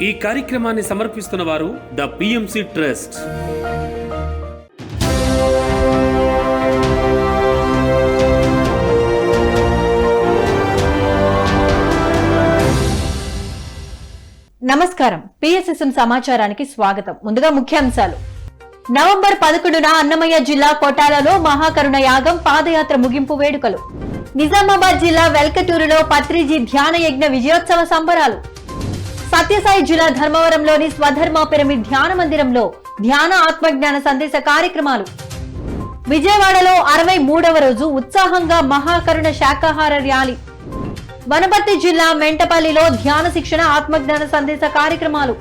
ఈ కార్యక్రమాన్ని సమర్పిస్తున్న వారు ద పిఎంసి ట్రస్ట్. నమస్కారం. పిఎస్ఎస్ఎం సమాచారానికి స్వాగతం. ముందుగా ముఖ్యాంశాలు. నవంబర్ 11న అన్నమయ్య జిల్లా కొటాలలో మహాకరుణ యాగం పాదయాత్ర ముగింపు వేడుకలు. నిజామాబాద్ జిల్లా వెల్కటూరులో పత్రిజీ ధ్యాన యజ్ఞ విజయోత్సవ సంబరాలు. సత్యసాయి జిల్లా ధర్మవరంలోని స్వధర్మ పిరమిడ్ ధ్యాన మందిరంలో ధ్యాన ఆత్మజ్ఞాన సందేశ కార్యక్రమాలు. విజయవాడలో 63వ రోజు ఉత్సాహంగా మహాకరుణ శాకాహార ర్యాలీ. వనపర్తి జిల్లా మెంటపల్లిలో ధ్యాన శిక్షణ ఆత్మజ్ఞాన సందేశ కార్యక్రమాలు.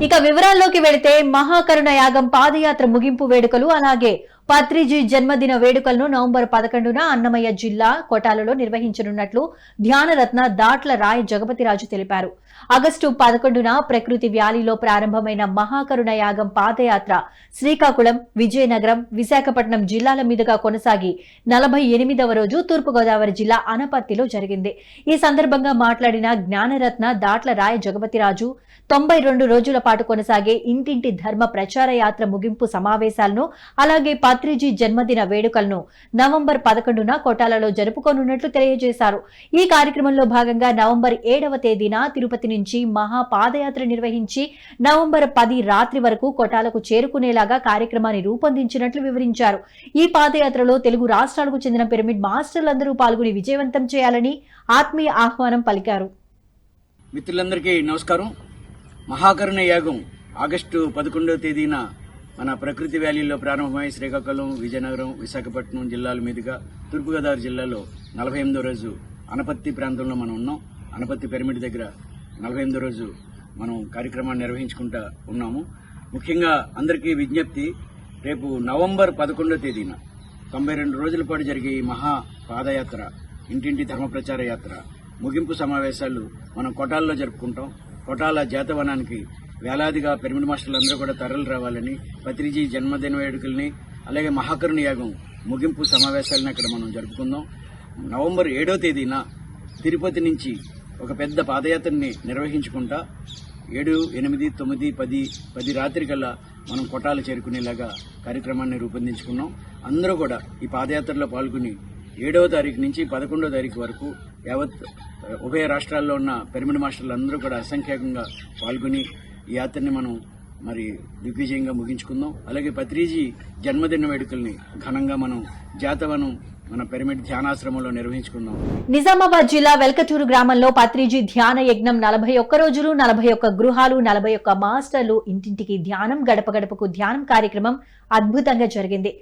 ఇక వివరాల్లోకి వెళితే మహాకరుణ యాగం పాదయాత్ర ముగింపు వేడుకలు అలాగే పత్రిజీ జన్మదిన వేడుకలను నవంబర్ 11న అన్నమయ్య జిల్లా కొటాలలో నిర్వహించనున్నట్లు ధ్యానరత్న దాట్ల రాయ్ జగపతిరాజు తెలిపారు. ఆగస్టు 11న ప్రకృతి వ్యాలీలో ప్రారంభమైన మహాకరుణ యాగం పాదయాత్ర శ్రీకాకుళం, విజయనగరం, విశాఖపట్నం జిల్లాల మీదుగా కొనసాగి 48వ రోజు తూర్పుగోదావరి జిల్లా అనపర్తిలో జరిగింది. ఈ సందర్భంగా మాట్లాడిన జ్ఞానరత్న దాట్ల రాయ్ జగపతిరాజు 92 రోజుల పాటు కొనసాగే ఇంటింటి ధర్మ ప్రచార యాత్ర ముగింపు సమావేశాలను అలాగే పత్రిజీ జన్మదిన వేడుకలను నవంబర్ 11న కొటాలలో జరుపుకోనున్నట్లు తెలియజేశారు. ఈ కార్యక్రమంలో భాగంగా నవంబర్ 7వ తేదీన తిరుపతి నుంచి మహా పాదయాత్ర నిర్వహించి నవంబర్ 10 రాత్రి వరకు కొటాలకు చేరుకునేలాగా కార్యక్రమాన్ని రూపొందించినట్లు వివరించారు. ఈ పాదయాత్రలో తెలుగు రాష్ట్రాలకు చెందిన పిరమిడ్ మాస్టర్లందరూ పాల్గొని విజయవంతం చేయాలని ఆత్మీయ ఆహ్వానం పలికారు. మిత్రులందరికీ నమస్కారం. మహాకరుణ యాగం ఆగస్టు 11వ తేదీన మన ప్రకృతి వ్యాలీలో ప్రారంభమై శ్రీకాకుళం, విజయనగరం, విశాఖపట్నం జిల్లాల మీదుగా తూర్పుగోదావరి జిల్లాలో 48వ రోజు అనపత్తి ప్రాంతంలో మనం ఉన్నాం. అనపత్తి పిరమిడ్ దగ్గర 48వ రోజు మనం కార్యక్రమాన్ని నిర్వహించుకుంటా ఉన్నాము. ముఖ్యంగా అందరికీ విజ్ఞప్తి, రేపు నవంబర్ 11వ తేదీన 92 రోజుల పాటు జరిగే ఈ మహా పాదయాత్ర, ఇంటింటి ధర్మ ప్రచార యాత్ర ముగింపు సమావేశాలు మనం కొటాల్లో జరుపుకుంటాం. కొటాల జాతవనానికి వేలాదిగా పిరమిడ్ మాస్టర్లు అందరూ కూడా తరలి రావాలని, పత్రిజీ జన్మదిన వేడుకల్ని అలాగే మహాకరుణ యాగం ముగింపు సమావేశాలను అక్కడ మనం జరుపుకుందాం. నవంబర్ 7వ తేదీన తిరుపతి నుంచి ఒక పెద్ద పాదయాత్రని నిర్వహించుకుంటా 7, 8, 9, 10 రాత్రి కల్లా మనం కొటాలు చేరుకునేలాగా కార్యక్రమాన్ని రూపొందించుకున్నాం. అందరూ కూడా ఈ పాదయాత్రలో పాల్గొని 7వ తారీఖు నుంచి 11వ తారీఖు వరకు యావత్ ఉభయ రాష్ట్రాల్లో ఉన్న పిరమిడ్ మాస్టర్లు అందరూ కూడా అసంఖ్యాకంగా పాల్గొని ఈ యాత్రని మనం మరి దిగ్విజయంగా ముగించుకుందాం. అలాగే పత్రిజీ జన్మదిన వేడుకల్ని ఘనంగా మనం జాతవనం మన పిరమిడ్ ధ్యానాశ్రమంలో నిర్వహించుకున్నాం. నిజామాబాద్ జిల్లా వెల్కటూరు గ్రామంలో పత్రిజీ ధ్యాన యజ్ఞం 41 రోజులు, 41 గృహాలు, 41 మాస్టర్లు ఇంటింటికి ధ్యానం, గడప గడపకు ధ్యానం కార్యక్రమం అద్భుతంగా జరిగింది.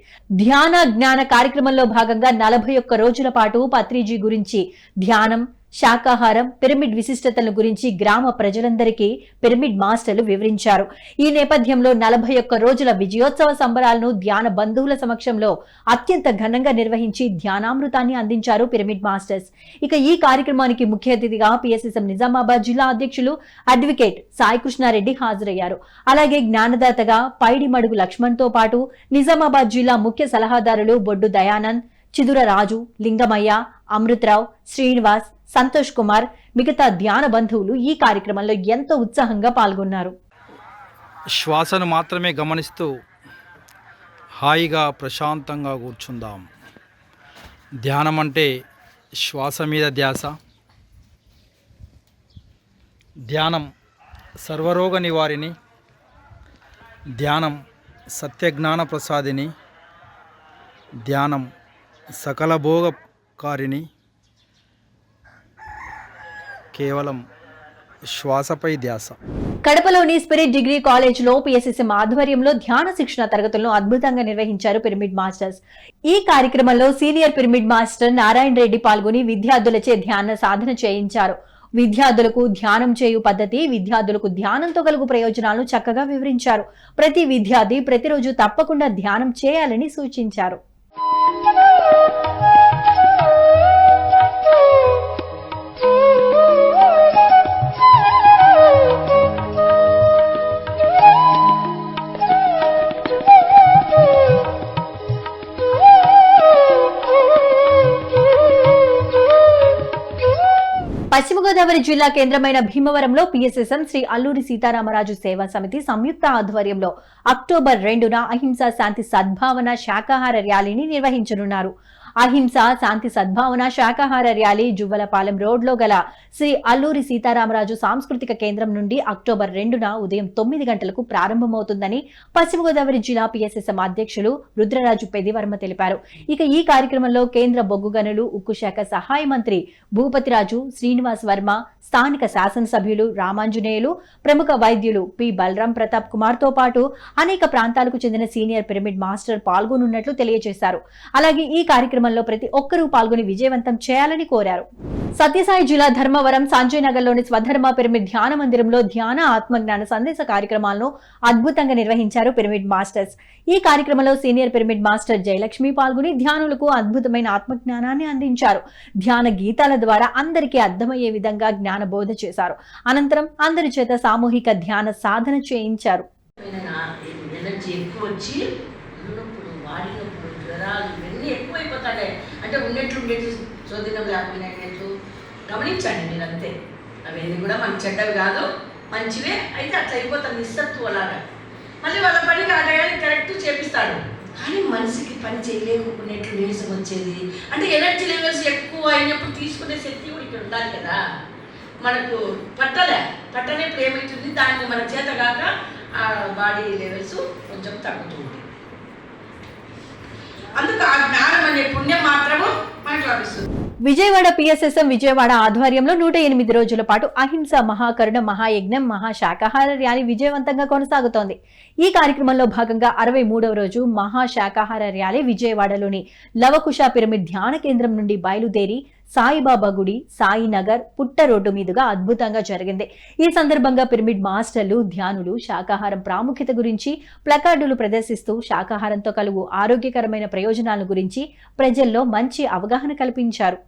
ధ్యాన జ్ఞాన కార్యక్రమంలో భాగంగా 41 రోజుల పాటు పత్రిజీ గురించి ధ్యానం, శాకాహారం, పిరమిడ్ విశిష్టతల గురించి గ్రామ ప్రజలందరికీ పిరమిడ్ మాస్టర్లు వివరించారు. ఈ నేపథ్యంలో 41 రోజుల విజయోత్సవ సంబరాలను ధ్యాన బంధువుల సమక్షంలో అత్యంత ఘనంగా నిర్వహించి ధ్యానామృతాన్ని అందించారు పిరమిడ్ మాస్టర్స్. ఇక ఈ కార్యక్రమానికి ముఖ్య అతిథిగా పిఎస్ఎస్ఎం నిజామాబాద్ జిల్లా అధ్యక్షులు అడ్వకేట్ సాయి కృష్ణారెడ్డి హాజరయ్యారు. అలాగే జ్ఞానదాతగా పైడిమడుగు లక్ష్మణ్తో పాటు నిజామాబాద్ జిల్లా ముఖ్య సలహాదారులు బొడ్డు దయానంద్, చిదుర రాజు, లింగమయ్య, అమృతరావు, శ్రీనివాస్, సంతోష్ కుమార్, మిగతా ధ్యాన బంధువులు ఈ కార్యక్రమంలో ఎంతో ఉత్సాహంగా పాల్గొన్నారు. శ్వాసను మాత్రమే గమనిస్తూ హాయిగా ప్రశాంతంగా కూర్చుందాం. ధ్యానం అంటే శ్వాస మీద ధ్యాస. ధ్యానం సర్వరోగ నివారిణి. ధ్యానం సత్యజ్ఞాన ప్రసాదిని. ధ్యానం సకల భోగకారిణి. కేవలం శ్వాసపై ధ్యాస. కడపలోని స్పిరిట్ డిగ్రీ కాలేజ్లో పిఎస్ఎస్ఎం ఆధ్వర్యంలో ధ్యాన శిక్షణ తరగతులను అద్భుతంగా నిర్వహించారు పిరమిడ్ మాస్టర్స్. ఈ కార్యక్రమంలో senior pyramid master Narayana Reddy పాల్గొని విద్యార్థులచే ధ్యాన సాధన చేయించారు. విద్యార్థులకు ధ్యానం చేయు పద్ధతి, విద్యార్థులకు ధ్యానంతో కలుగు ప్రయోజనాలను చక్కగా వివరించారు. ప్రతి విద్యార్థి ప్రతిరోజు తప్పకుండా ధ్యానం చేయాలని సూచించారు. పశ్చిమ గోదావరి జిల్లా కేంద్రమైన భీమవరంలో పిఎస్ఎస్ఎం శ్రీ అల్లూరి సీతారామరాజు సేవా సమితి సంయుక్త ఆధ్వర్యంలో అక్టోబర్ 2న అహింసా శాంతి సద్భావన శాకాహార ర్యాలీని నిర్వహించనున్నారు. అహింస శాంతి సద్భావన శాకాహార ర్యాలీ జువ్వలపాలెం రోడ్లో గల శ్రీ అల్లూరి సీతారామరాజు సాంస్కృతిక కేంద్రం నుండి అక్టోబర్ 2న ఉదయం 9 గంటలకు ప్రారంభమవుతుందని పశ్చిమ గోదావరి జిల్లా పిఎస్ఎస్ఎం అధ్యక్షులు రుద్రరాజు పెదివర్మ తెలిపారు. ఇక ఈ కార్యక్రమంలో కేంద్ర బొగ్గు గనులు ఉక్కు శాఖ సహాయ మంత్రి భూపతిరాజు శ్రీనివాస్ వర్మ, స్థానిక శాసనసభ్యులు రామాంజనేయులు, ప్రముఖ వైద్యులు పి బలరాం ప్రతాప్ కుమార్ తో పాటు అనేక ప్రాంతాలకు చెందిన సీనియర్ పిరమిడ్ మాస్టర్ పాల్గొనున్నట్లు తెలియజేశారు. అలాగే ఈ కార్యక్రమంలో ప్రతి ఒక్కరూ పాల్గొని విజయవంతం చేయాలని కోరారు. సత్యసాయి జిల్లా ధర్మవరం సంజయ్ నగర్ లోని స్వధర్మ పిరమిడ్ ధ్యాన మందిరంలో ధ్యాన ఆత్మజ్ఞాన సందేశ కార్యక్రమాలను అద్భుతంగా నిర్వహించారు పిరమిడ్ మాస్టర్స్. ఈ కార్యక్రమంలో సీనియర్ పిరమిడ్ మాస్టర్ జయలక్ష్మి పాల్గొని ధ్యానులకు అద్భుతమైన ఆత్మజ్ఞానాన్ని అందించారు. ధ్యాన గీతాల ద్వారా అందరికీ అర్థమయ్యే విధంగా జ్ఞాన బోధ చేశారు. అనంతరం అందరి చేత సామూహిక ధ్యాన సాధన చేయించారు. అంటే ఉన్నట్లు చోదినం లేకపోయినట్లు గమనించండి మీరు అంతే. అవన్నీ కూడా మనకి చెడ్డవి కాదు, మంచివే. అయితే అట్లా అయిపోతాం నిస్సత్వం అలాగా. మళ్ళీ వాళ్ళ పనికి ఆ టయానికి కరెక్ట్ చేపిస్తాడు. కానీ మనిషికి పని చేయలేకపోయినట్లు నీరసం వచ్చేది అంటే ఎనర్జీ లెవెల్స్ ఎక్కువ అయినప్పుడు తీసుకునే శక్తి కూడా ఇక్కడ ఉండాలి కదా. మనకు పట్టనేప్పుడు ఏమవుతుంది, దానికి మన చేత కాక ఆ బాడీ లెవెల్స్ కొంచెం తగ్గుతుంది. అందుకు ఆ జ్ఞానం అనే పుణ్యం మాత్రము మనకు లభిస్తుంది. విజయవాడ పిఎస్ఎస్ఎం విజయవాడ ఆధ్వర్యంలో 108 రోజుల పాటు అహింస మహాకరుణ మహాయజ్ఞం మహాశాకాహార ర్యాలీ విజయవంతంగా కొనసాగుతోంది. ఈ కార్యక్రమంలో భాగంగా 63వ రోజు మహాశాకాహార ర్యాలీ విజయవాడలోని లవకుశ పిరమిడ్ ధ్యాన కేంద్రం నుండి బయలుదేరి సాయిబాబా గుడి, సాయినగర్, పుట్ట రోడ్డు మీదుగా అద్భుతంగా జరిగింది. ఈ సందర్భంగా పిరమిడ్ మాస్టర్లు, ధ్యానులు శాకాహారం ప్రాముఖ్యత గురించి ప్లకార్డులు ప్రదర్శిస్తూ శాకాహారంతో కలుగు ఆరోగ్యకరమైన ప్రయోజనాల గురించి ప్రజల్లో మంచి అవగాహన కల్పించారు.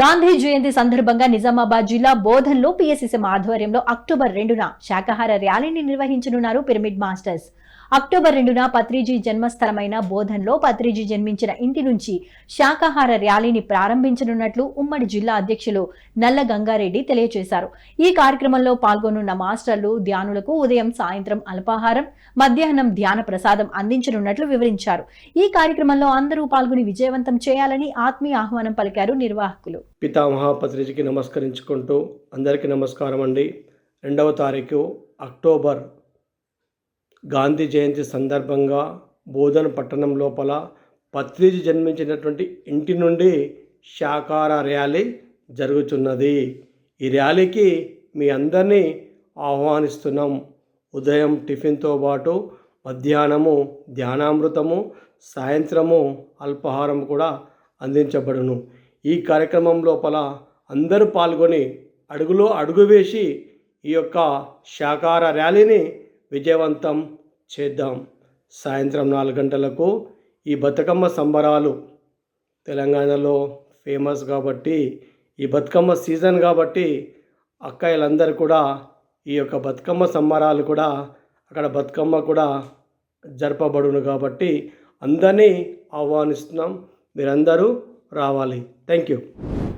గాంధీ జయంతి సందర్భంగా నిజామాబాద్ జిల్లా బోధన్లో పిఎస్ఎస్ఎం ఆధ్వర్యంలో అక్టోబర్ 2న శాకాహార ర్యాలీని నిర్వహించనున్నారు పిరమిడ్ మాస్టర్స్. అక్టోబర్ 2న పత్రిజీ జన్మస్థలమైన బోధన్లో పత్రిజీ జన్మించిన ఇంటి నుంచి శాకాహార ర్యాలీని ప్రారంభించనున్నట్లు ఉమ్మడి జిల్లా అధ్యక్షులు నల్ల గంగారెడ్డి తెలియజేశారు. ఈ కార్యక్రమంలో పాల్గొనున్న మాస్టర్లు, ధ్యానులకు ఉదయం, సాయంత్రం అల్పాహారం, మధ్యాహ్నం ధ్యాన ప్రసాదం అందించనున్నట్లు వివరించారు. ఈ కార్యక్రమంలో అందరూ పాల్గొని విజయవంతం చేయాలని ఆత్మీయ ఆహ్వానం పలికారు నిర్వాహకులు. పితామహ పత్రిజీకి నమస్కరించుకుంటూ అందరికీ నమస్కారం అండి. 2వ తారీఖు అక్టోబర్ గాంధీ జయంతి సందర్భంగా బోధన్ పట్టణం లోపల పత్రిజీ జన్మించినటువంటి ఇంటి నుండి శాకాహార ర్యాలీ జరుగుతున్నది. ఈ ర్యాలీకి మీ అందరినీ ఆహ్వానిస్తున్నాం. ఉదయం టిఫిన్తో పాటు మధ్యాహ్నము ధ్యానామృతము, సాయంత్రము అల్పాహారం కూడా అందించబడును. ఈ కార్యక్రమం లోపల అందరూ పాల్గొని అడుగులో అడుగు వేసి ఈ యొక్క శాకాహార ర్యాలీని విజయవంతం చేద్దాం. సాయంత్రం 4 గంటలకు ఈ బతుకమ్మ సంబరాలు తెలంగాణలో ఫేమస్ కాబట్టి, ఈ బతుకమ్మ సీజన్ కాబట్టి అక్కయ్యలందరూ కూడా ఈ యొక్క బతుకమ్మ సంబరాలు కూడా అక్కడ బతుకమ్మ కూడా జరపబడును కాబట్టి అందరినీ ఆహ్వానిస్తున్నాం. మీరందరూ రావాలి. Thank you.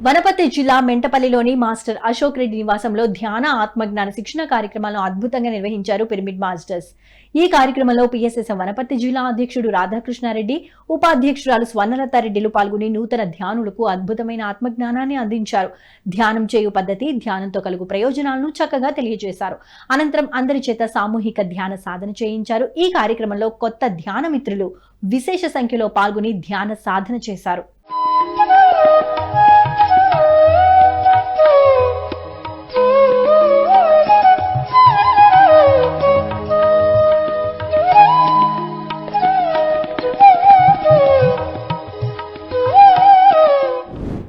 వనపర్తి జిల్లా మెంటపల్లిలోని మాస్టర్ అశోక్ రెడ్డి నివాసంలో ధ్యాన ఆత్మజ్ఞాన శిక్షణ కార్యక్రమాలను అద్భుతంగా నిర్వహించారు పిరమిడ్ మాస్టర్స్. ఈ కార్యక్రమంలో పిఎస్ఎస్ఎం వనపర్తి జిల్లా అధ్యక్షుడు రాధాకృష్ణారెడ్డి, ఉపాధ్యక్షురాలు స్వర్ణలతారెడ్డిలు పాల్గొని నూతన ధ్యానులకు అద్భుతమైన ఆత్మజ్ఞానాన్ని అందించారు. ధ్యానం చేయు పద్ధతి, ధ్యానంతో కలుగు ప్రయోజనాలను చక్కగా తెలియజేశారు. అనంతరం అందరి చేత సామూహిక ధ్యాన సాధన చేయించారు. ఈ కార్యక్రమంలో కొత్త ధ్యాన మిత్రులు విశేష సంఖ్యలో పాల్గొని ధ్యాన సాధన చేశారు.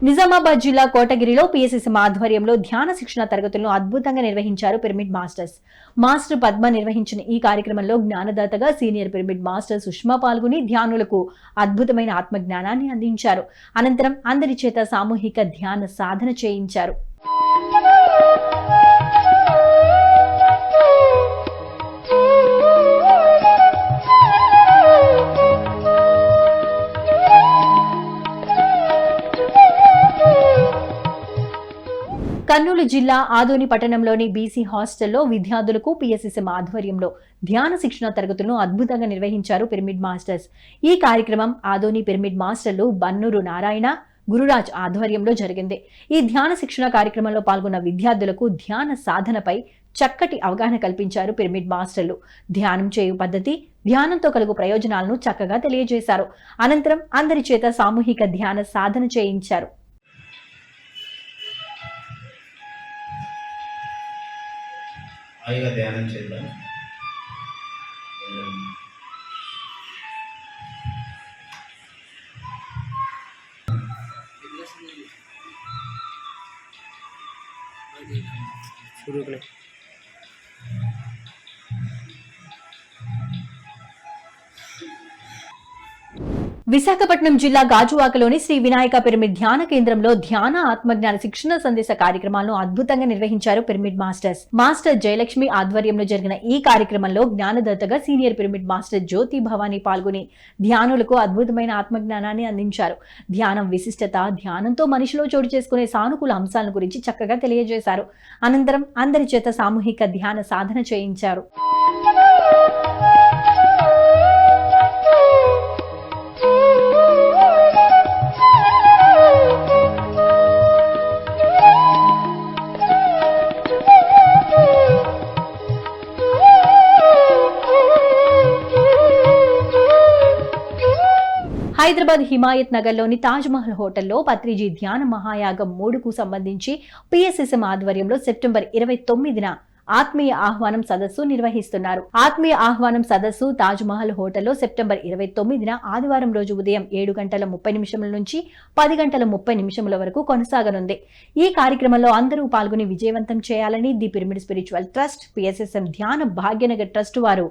నిజామాబాద్ జిల్లా కోటగిరిలో పిఎస్ఎస్ఎం ఆధ్వర్యంలో ధ్యాన శిక్షణ తరగతులను అద్భుతంగా నిర్వహించారు పిరమిడ్ మాస్టర్స్. మాస్టర్ పద్మ నిర్వహించిన ఈ కార్యక్రమంలో జ్ఞానదాతగా సీనియర్ పిరమిడ్ మాస్టర్ సుష్మా పాల్గొని ధ్యానులకు అద్భుతమైన ఆత్మజ్ఞానాన్ని అందించారు. అనంతరం అందరి చేత సామూహిక ధ్యాన సాధన చేయించారు. కర్నూలు జిల్లా ఆదోని పట్టణంలోని బీసీ హాస్టల్లో విద్యార్థులకు పిఎస్ఎస్ఎం ఆధ్వర్యంలో ధ్యాన శిక్షణ తరగతులను అద్భుతంగా నిర్వహించారు పిరమిడ్ మాస్టర్స్. ఈ కార్యక్రమం ఆదోని పిరమిడ్ మాస్టర్లు బన్నూరు నారాయణ, గురురాజ్ ఆధ్వర్యంలో జరిగింది. ఈ ధ్యాన శిక్షణ కార్యక్రమంలో పాల్గొన్న విద్యార్థులకు ధ్యాన సాధనపై చక్కటి అవగాహన కల్పించారు పిరమిడ్ మాస్టర్లు. ధ్యానం చేయు పద్ధతి, ధ్యానంతో కలుగు ప్రయోజనాలను చక్కగా తెలియజేశారు. అనంతరం అందరి చేత సామూహిక ధ్యాన సాధన చేయించారు. హాయిగా ధ్యానం చేద్దాం. విశాఖపట్నం జిల్లా గాజువాకలోని శ్రీ వినాయక పిరమిడ్ ధ్యాన కేంద్రంలో ధ్యాన ఆత్మజ్ఞాన శిక్షణ సందేశ కార్యక్రమాలను అద్భుతంగా నిర్వహించారు పిరమిడ్ మాస్టర్స్. మాస్టర్ జయలక్ష్మి ఆధ్వర్యంలో జరిగిన ఈ కార్యక్రమంలో జ్ఞానదాతగా సీనియర్ పిరమిడ్ మాస్టర్ జ్యోతి భవానీ పాల్గొని ధ్యానులకు అద్భుతమైన ఆత్మజ్ఞానాన్ని అందించారు. ధ్యానం విశిష్టత, ధ్యానంతో మనిషిలో చోటు చేసుకునే సానుకూల అంశాల గురించి చక్కగా తెలియజేశారు. అనంతరం అందరి చేత సామూహిక ధ్యాన సాధన చేయించారు. హైదరాబాద్ హిమాయత్ నగర్లోని తాజ్ మహల్ హోటల్లో పత్రిజీ ధ్యాన మహాయాగం 3కు సంబంధించి పిఎస్ఎస్ఎం ఆధ్వర్యంలో సెప్టెంబర్ 29న ఆత్మీయ ఆహ్వానం సదస్సు నిర్వహిస్తున్నారు. ఆత్మీయ ఆహ్వానం సదస్సు తాజ్ మహల్ హోటల్లో సెప్టెంబర్ 29న ఆదివారం రోజు ఉదయం 7:30 నుంచి 10:30 వరకు కొనసాగనుంది. ఈ కార్యక్రమంలో అందరూ పాల్గొని విజయవంతం చేయాలని the pyramid spiritual trust, PSSM ధ్యాన భాగ్యనగర్ ట్రస్ట్ వారు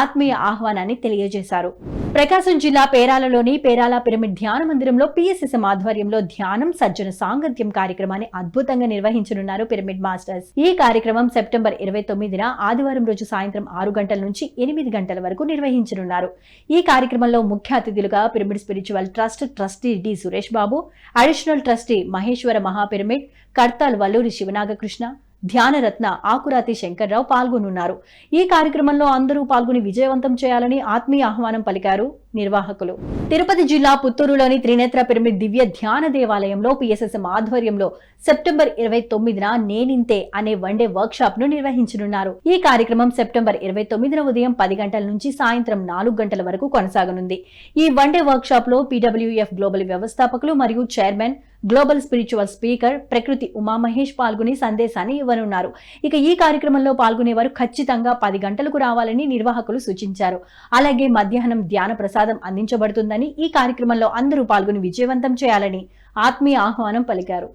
ఆత్మీయ ఆహ్వానాన్ని తెలియజేశారు. ప్రకాశం జిల్లా పేరాలలోని పేరాల పిరమిడ్ ధ్యాన మందిరంలో పిఎస్ఎస్ఎం ఆధ్వర్యంలో ధ్యానం సజ్జన సాంగత్యం కార్యక్రమాన్ని అద్భుతంగా నిర్వహించనున్నారు పిరమిడ్ మాస్టర్స్. ఈ కార్యక్రమం సెప్టెంబర్ 29న ఆదివారం రోజు సాయంత్రం 6 గంటల నుంచి 8 గంటల వరకు నిర్వహించనున్నారు. ఈ కార్యక్రమంలో ముఖ్య అతిథులుగా pyramid spiritual trust trustee D Suresh Babu, additional trustee Maheshwara మహాపిరమిడ్, కర్తాల్ వల్లూరి శివనాగకృష్ణ, ధ్యానరత్న ఆకురాతి శంకర్రావు పాల్గొనున్నారు. ఈ కార్యక్రమంలో అందరూ పాల్గొని విజయవంతం చేయాలని ఆత్మీయ ఆహ్వానం పలికారు నిర్వాహకులు. తిరుపతి జిల్లా పుత్తూరులోని త్రినేత్ర పిరమిడ్ దివ్య ధ్యాన దేవాలయంలో పిఎస్ఎస్ఎం ఆధ్వర్యంలో సెప్టెంబర్ 29న నేనింతే అనే వన్డే వర్క్ షాప్ ను నిర్వహించనున్నారు. ఈ కార్యక్రమం సెప్టెంబర్ 29న ఉదయం 10 గంటల నుంచి సాయంత్రం 4 గంటల వరకు కొనసాగనుంది. ఈ వన్డే వర్క్ షాప్ లో పీడబ్ల్యూఎఫ్ గ్లోబల్ వ్యవస్థాపకులు మరియు చైర్మన్, గ్లోబల్ స్పిరిచువల్ స్పీకర్ ప్రకృతి ఉమామహేష్ పాల్గొని సందేశాన్ని ఇవ్వనున్నారు. ఇక ఈ కార్యక్రమంలో పాల్గొనేవారు ఖచ్చితంగా 10 గంటలకు రావాలని నిర్వాహకులు సూచించారు. అలాగే మధ్యాహ్నం ధ్యాన ప్రసాదం అందించబడుతుందని, ఈ కార్యక్రమంలో అందరూ పాల్గొని విజయవంతం చేయాలని ఆత్మీయ ఆహ్వానం పలికారు.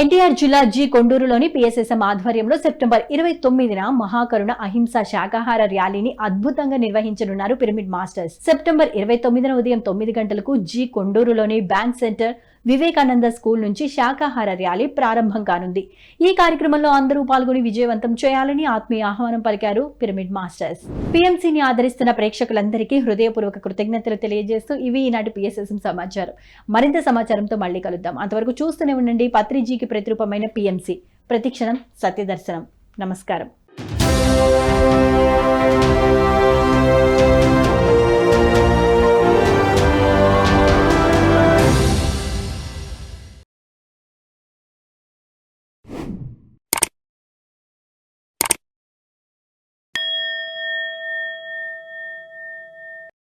ఎన్టీఆర్ జిల్లా జి కొండూరులోని పిఎస్ఎస్ఎం ఆధ్వర్యంలో సెప్టెంబర్ 29న మహాకరుణ అహింస శాకాహార ర్యాలీని అద్భుతంగా నిర్వహించనున్నారు పిరమిడ్ మాస్టర్స్. సెప్టెంబర్ 29న ఉదయం 9 గంటలకు జి కొండూరులోని బ్యాంక్ సెంటర్ వివేకానంద స్కూల్ నుంచి శాకాహార ర్యాలీ ప్రారంభం కానుంది. ఈ కార్యక్రమంలో అందరూ పాల్గొని విజయవంతం చేయాలని ఆత్మీయ ఆహ్వానం పలికారు పిరమిడ్ మాస్టర్స్. పిఎంసిని ఆదరిస్తున్న ప్రేక్షకులందరికీ హృదయపూర్వక కృతజ్ఞతలు తెలియజేస్తూ ఇవి ఈనాటి పిఎస్ఎస్ఎం సమాచారం. మరింత సమాచారంతో మళ్ళీ కలుద్దాం. అంతవరకు చూస్తూనే ఉండండి పత్రిజీకి ప్రతిరూపమైన పిఎంసి. ప్రతిక్షణం సత్యదర్శనం. నమస్కారం.